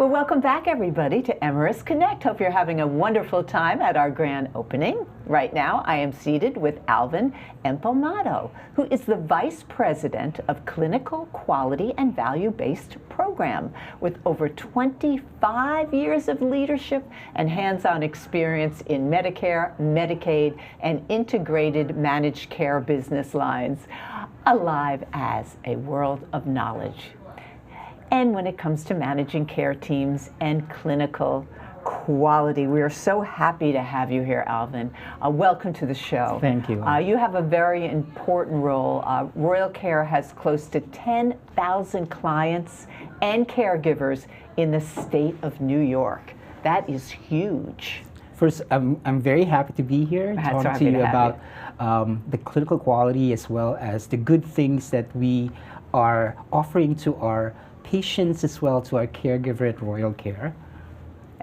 Well, welcome back, everybody, to Emerest Connect. Hope you're having a wonderful time at our grand opening. Right now, I am seated with Alvin Empalmado, who is the Vice President of Clinical Quality and Value-Based Program, with over 25 years of leadership and hands-on experience in Medicare, Medicaid, and integrated managed care business lines, alive as a world of knowledge. And when it comes to managing care teams and clinical quality, we are so happy to have you here, Alvin. Welcome to the show. Thank you. You have a very important role. Royal Care has close to 10,000 clients and caregivers in the state of New York. That is huge. First, I'm very happy to be here talking to you about the clinical quality as well as the good things that we are offering to our patients as well to our caregiver at Royal Care.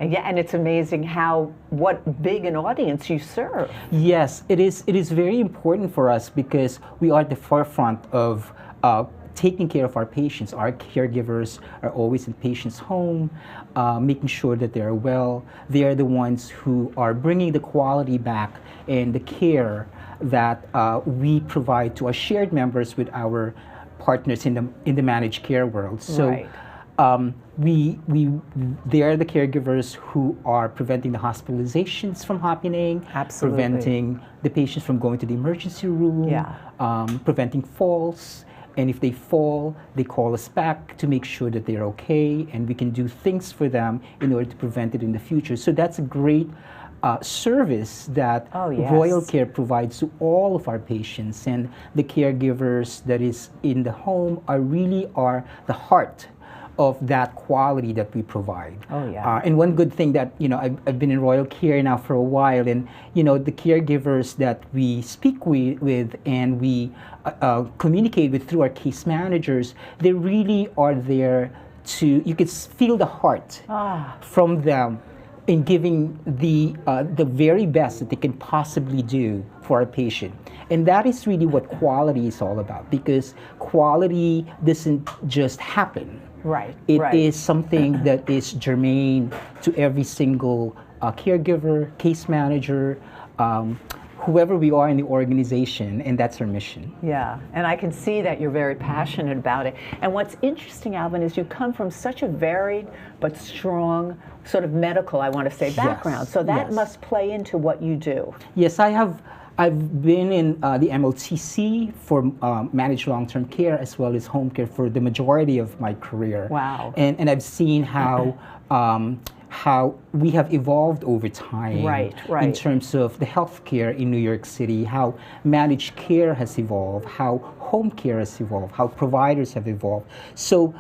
Yeah, and it's amazing what big an audience you serve. Yes, it is very important for us because we are at the forefront of taking care of our patients. Our caregivers are always in patients' home, making sure that they are well. They are the ones who are bringing the quality back and the care that we provide to our shared members with our partners in the managed care world. So right. They are the caregivers who are preventing the hospitalizations from happening, Absolutely. preventing the patients from going to the emergency room, preventing falls. And if they fall, they call us back to make sure that they're okay, and we can do things for them in order to prevent it in the future. So that's a great service that Royal Care provides to all of our patients, and the caregivers that is in the home are the heart of that quality that we provide. And one good thing that, I've been in Royal Care now for a while, and the caregivers that we speak with and we communicate with through our case managers, they really are there you can feel the heart from them in giving the very best that they can possibly do for a patient. And that is really what quality is all about, because quality doesn't just happen. Right. It is something that is germane to every single caregiver, case manager, whoever we are in the organization, and that's our mission. Yeah, and I can see that you're very passionate about it. And what's interesting, Alvin, is you come from such a varied but strong sort of medical, I want to say, background. So that must play into what you do. Yes, I've been in the MLTC for managed long-term care as well as home care for the majority of my career. Wow. And I've seen how we have evolved over time in terms of the healthcare in New York City, how managed care has evolved, how home care has evolved, how providers have evolved. So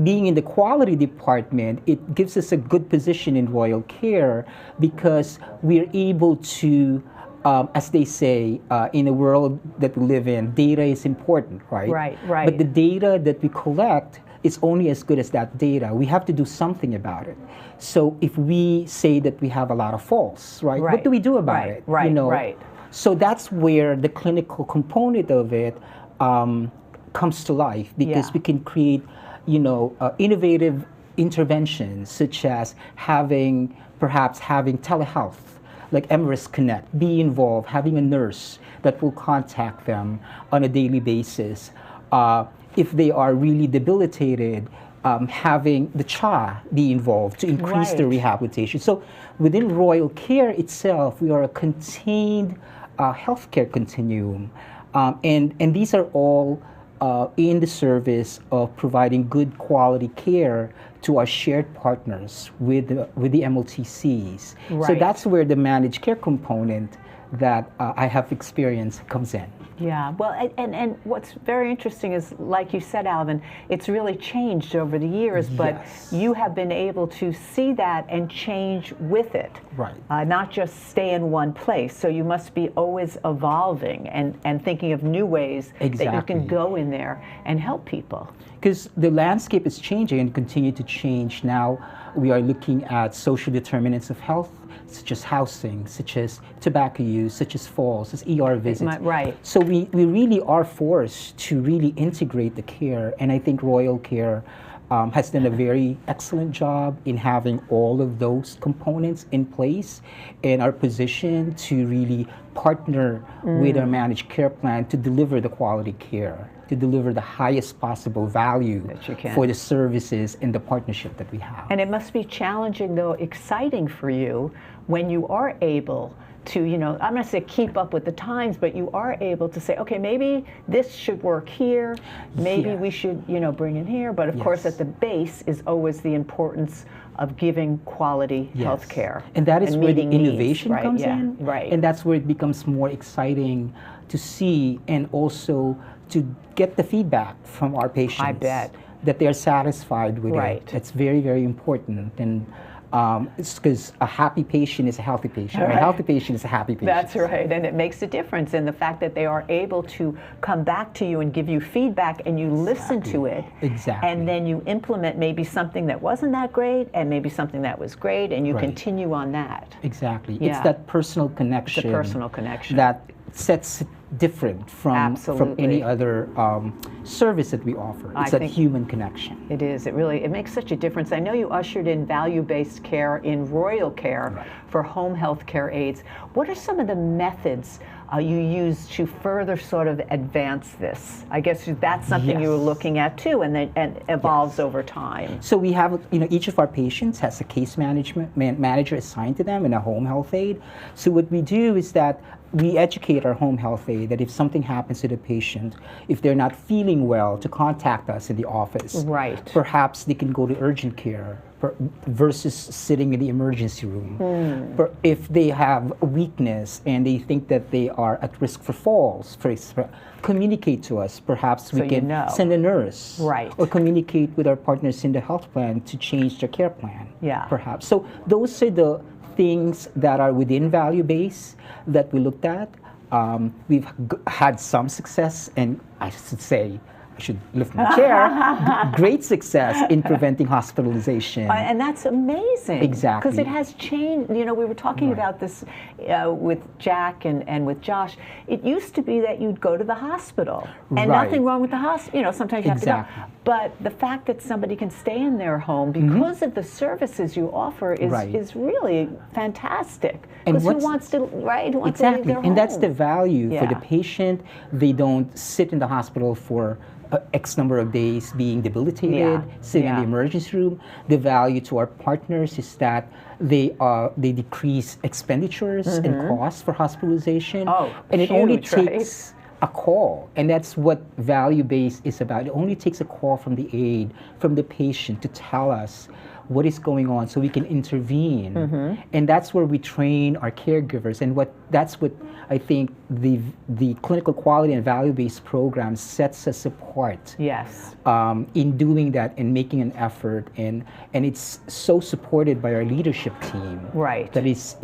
being in the quality department, it gives us a good position in Royal Care because we're able to, as they say, in the world that we live in, data is important, right? Right. But the data that we collect is only as good as that data. We have to do something about it. So if we say that we have a lot of falls, what do we do about it? Right. So that's where the clinical component of it comes to life, because we can create, innovative interventions such as perhaps having telehealth, like Emerest Connect, be involved, having a nurse that will contact them on a daily basis. If they are really debilitated, having the CHA be involved to increase the rehabilitation. So within Royal Care itself, we are a contained healthcare continuum. And these are all in the service of providing good quality care to our shared partners with the MLTCs. So that's where the managed care component that I have experienced comes in. Yeah, well, and what's very interesting is, like you said, Alvin, it's really changed over the years, but you have been able to see that and change with it. Not just stay in one place. So you must be always evolving and thinking of new ways that you can go in there and help people. Because the landscape is changing and continue to change. Now we are looking at social determinants of health, such as housing, such as tobacco use, such as falls, as ER visits. So we really are forced to really integrate the care, and I think Royal Care has done a very excellent job in having all of those components in place, and our position to really partner with our managed care plan to deliver the quality care, to deliver the highest possible value for the services and the partnership that we have. And it must be challenging, though exciting for you, when you are able to, I'm not going to say keep up with the times, but you are able to say, okay, maybe this should work here, maybe we should, bring in here. But of course, at the base is always the importance of giving quality health care. And that is where the innovation needs. comes in. Right. And that's where it becomes more exciting to see, and also to get the feedback from our patients. I bet. That they're satisfied with it. It's very, very important. And it's because a happy patient is a healthy patient. Right. A healthy patient is a happy patient. That's right, and it makes a difference in the fact that they are able to come back to you and give you feedback, and you listen to it. Exactly. And then you implement maybe something that wasn't that great, and maybe something that was great, and you continue on that. Exactly. Yeah. It's that personal connection. It's a personal connection. That sets it different from any other service that we offer. It's that human connection. It is. It makes such a difference. I know you ushered in value-based care in Royal Care for home health care aides. What are some of the methods you use to further sort of advance this? I guess that's something you were looking at too, and evolves over time. So we have, each of our patients has a case manager assigned to them and a home health aide. So what we do is that we educate our home health aide that if something happens to the patient, if they're not feeling well, to contact us in the office. Right. Perhaps they can go to urgent care versus sitting in the emergency room. If they have a weakness and they think that they are at risk for falls, communicate to us. Perhaps we can send a nurse. Right. Or communicate with our partners in the health plan to change their care plan. Yeah. Perhaps. So those are the things that are within value base that we looked at. We've had some success, and I should lift my chair, great success in preventing hospitalization. And that's amazing. Exactly. Because it has changed. We were talking about this with Jack and with Josh. It used to be that you'd go to the hospital, and nothing wrong with the hospital. Sometimes you have to go. But the fact that somebody can stay in their home because of the services you offer is really fantastic. Because who wants to, Who wants to leave their home? And that's the value for the patient. They don't sit in the hospital for X number of days being debilitated, sitting in the emergency room. The value to our partners is that they decrease expenditures and costs for hospitalization. And it only takes a call, and that's what value-based is about. It only takes a call from the aide, from the patient, to tell us what is going on so we can intervene. And that's where we train our caregivers, and that's what I think the clinical quality and value-based program sets us apart. Yes. In doing that and making an effort, and it's so supported by our leadership team. Right. That is,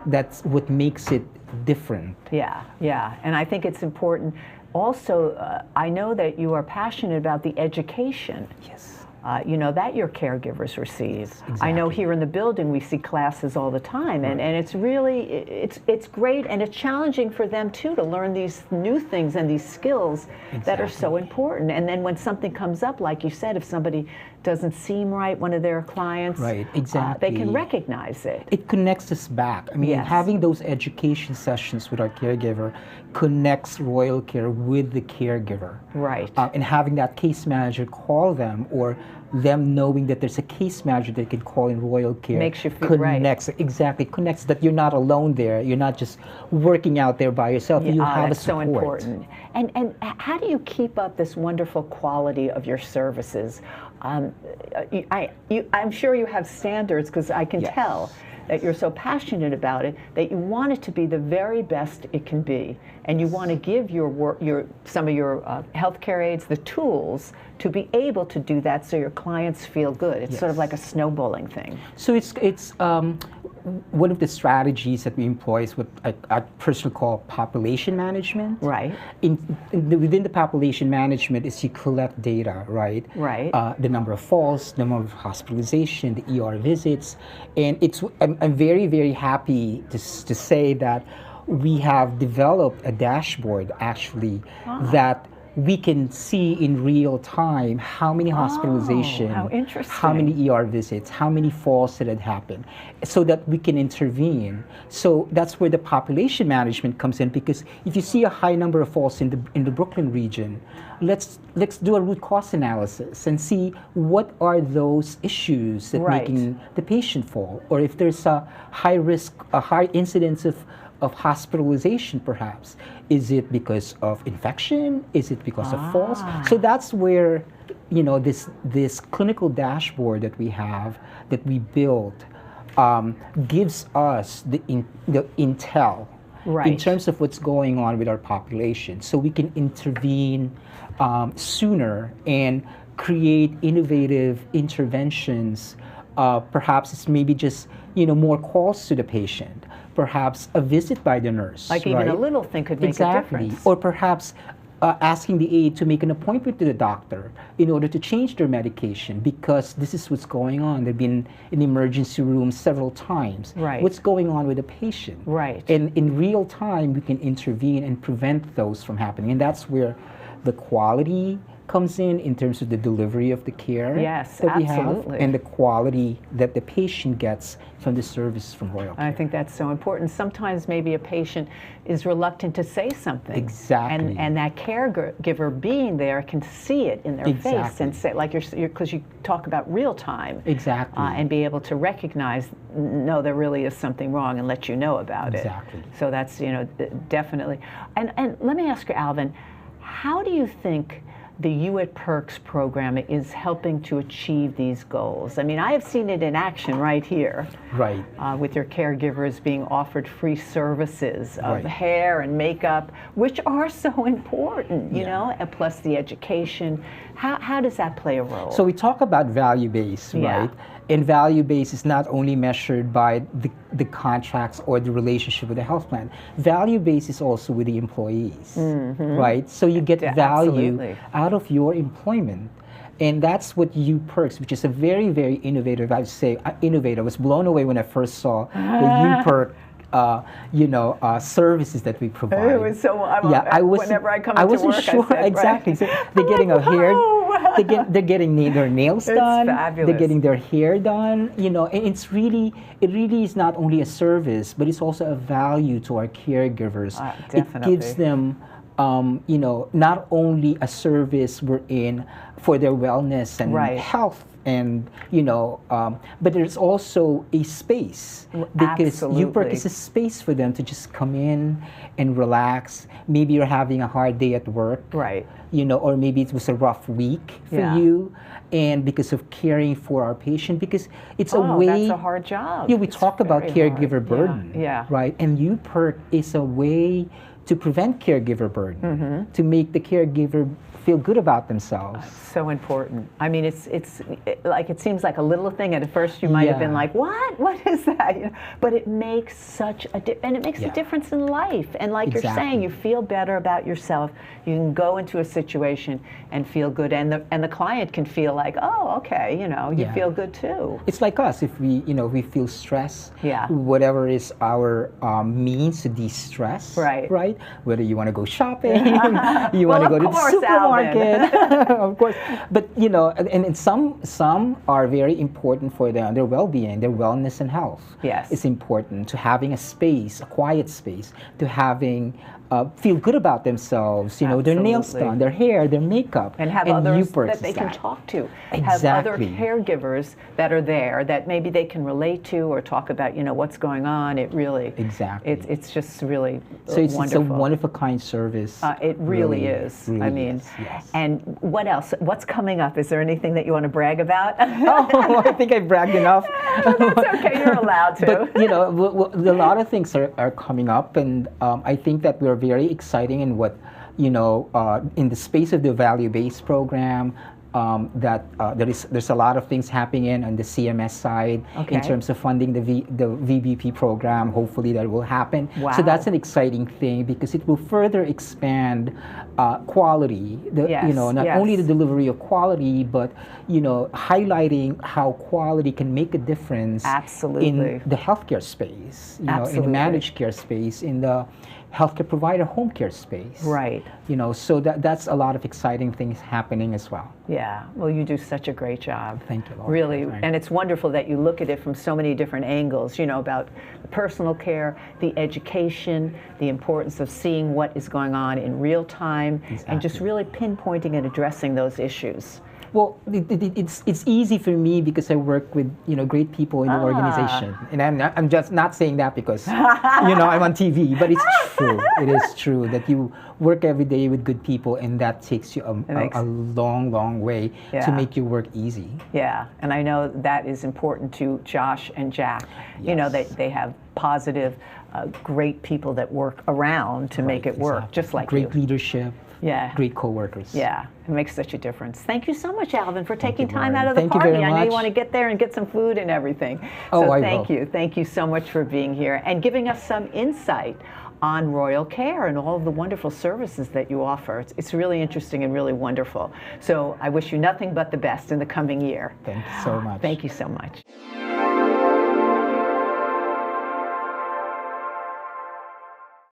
that's what makes it different. Yeah, and I think it's important. Also, I know that you are passionate about the education. Yes. That your caregivers receive. Exactly. I know here in the building we see classes all the time, and it's really, it's great, and it's challenging for them too to learn these new things and these skills that are so important. And then when something comes up, like you said, if somebody doesn't seem right, one of their clients, they can recognize it. It connects us back. I mean, having those education sessions with our caregiver connects Royal Care with the caregiver. Right. And having that case manager call them, or them knowing that there's a case manager they can call in Royal Care, makes you feel connects that you're not alone there. You're not just working out there by yourself. You have a support. So important. And how do you keep up this wonderful quality of your services? I'm sure you have standards, because I can tell that you're so passionate about it that you want it to be the very best it can be, and you want to give some of your healthcare aides the tools to be able to do that, so your clients feel good. It's sort of like a snowballing thing. So it's one of the strategies that we employ is what I personally call population management. Right. Within the population management is you collect data, right? Right. The number of falls, the number of hospitalization, the ER visits, and I'm very, very happy to say that we have developed a dashboard actually that we can see in real time how many hospitalizations, how interesting. how many ER visits, how many falls that had happened, so that we can intervene. So that's where the population management comes in, because if you see a high number of falls in the Brooklyn region, let's do a root cause analysis and see what are those issues that making the patient fall, or if there's a high risk, a high incidence of hospitalization perhaps. Is it because of infection? Is it because of falls? So that's where, you know, this clinical dashboard that we have, that we built, gives us the intel in terms of what's going on with our population, so we can intervene sooner and create innovative interventions. Perhaps it's maybe just, you know, more calls to the patient, perhaps a visit by the nurse. Like even a little thing could make a difference. Or perhaps asking the aide to make an appointment to the doctor in order to change their medication, because this is what's going on. They've been in the emergency room several times. What's going on with the patient? And in real time, we can intervene and prevent those from happening. And that's where the quality comes in terms of the delivery of the care that we have, and the quality that the patient gets from the service from Royal Care. I think that's so important. Sometimes maybe a patient is reluctant to say something. And that caregiver being there can see it in their face and say, like because you talk about real time. And be able to recognize, no, there really is something wrong, and let you know about it. So that's, you know, definitely. And let me ask you, Alvin, how do you think the You at Perks program is helping to achieve these goals? I mean, I have seen it in action right here. With your caregivers being offered free services of hair and makeup, which are so important, you know, and plus the education. How does that play a role? So we talk about value-based, right? And value-based is not only measured by the contracts or the relationship with the health plan. Value-based is also with the employees, right? So you get value out of your employment. And that's what You Perks, which is a very, very innovative, I'd say, innovative. I was blown away when I first saw the You Perk services that we provide. It was so, whenever I come into work, sure, exactly. So they're getting a hair, they're getting their nails done, they're getting their hair done, you know, and it really is not only a service, but it's also a value to our caregivers. It gives them, you know, not only a service we're in for their wellness and health, and you know, but there's also a space, because UPERC is a space for them to just come in and relax. Maybe you're having a hard day at work, you know, or maybe it was a rough week for you, and because of caring for our patient, because it's a way. That's a hard job. Yeah, we talk about caregiver burden, right? And UPERC is a way to prevent caregiver burden, to make the caregiver feel good about themselves. So important. I mean, it's like, it seems like a little thing, and at first you might have been like, what is that? You know, but it makes such a difference in life. And like you're saying, you feel better about yourself. You can go into a situation and feel good, and the client can feel like, oh, okay, you know, you feel good too. It's like us, if we, you know, we feel stress, whatever is our means to de-stress, right? Whether you want to go shopping, you want to go to the supermarket, of course. But you know, and some are very important for their well-being, their wellness and health. It's important to having a space, a quiet space, to having feel good about themselves, you know, their nails done, their hair, their makeup. And have others that they can talk to. Have other caregivers that are there that maybe they can relate to or talk about, you know, what's going on. It really, it's just really wonderful. It's a one-of-a-kind service. It really is. Really I mean, is. And what else? What's coming up? Is there anything that you want to brag about? Oh, I think I bragged enough. That's okay, you're allowed to. But, you know, a lot of things are coming up, and I think that we're very exciting in what, you know, in the space of the value-based program, there's a lot of things happening on the CMS side in terms of funding the VBP program. Hopefully that will happen. So that's an exciting thing, because it will further expand quality. You know, not only the delivery of quality, but you know, highlighting how quality can make a difference in the healthcare space, you know, in the managed care space, in the healthcare provider home care space. Right. You know, so that's a lot of exciting things happening as well. Yeah, well, you do such a great job. Thank you, Laura. Really, and it's wonderful that you look at it from so many different angles, you know, about personal care, the education, the importance of seeing what is going on in real time, and just really pinpointing and addressing those issues. Well, it's easy for me because I work with, you know, great people in the organization, and I'm just not saying that because you know I'm on TV, but it's true. It is true that you work every day with good people, and that takes you a long way to make your work easy. Yeah, and I know that is important to Josh and Jack. Yes. You know, they have positive, great people that work around to make it work, just like great leadership. Yeah. Great coworkers. Yeah, it makes such a difference. Thank you so much, Alvin, for taking time Lauren. out of the Thank party. you very I know much. you want to get there and get some food and everything. Oh, so I thank will. you. Thank you so much for being here and giving us some insight on Royal Care and all of the wonderful services that you offer. It's really interesting and really wonderful. So I wish you nothing but the best in the coming year. Thank you so much. Thank you so much.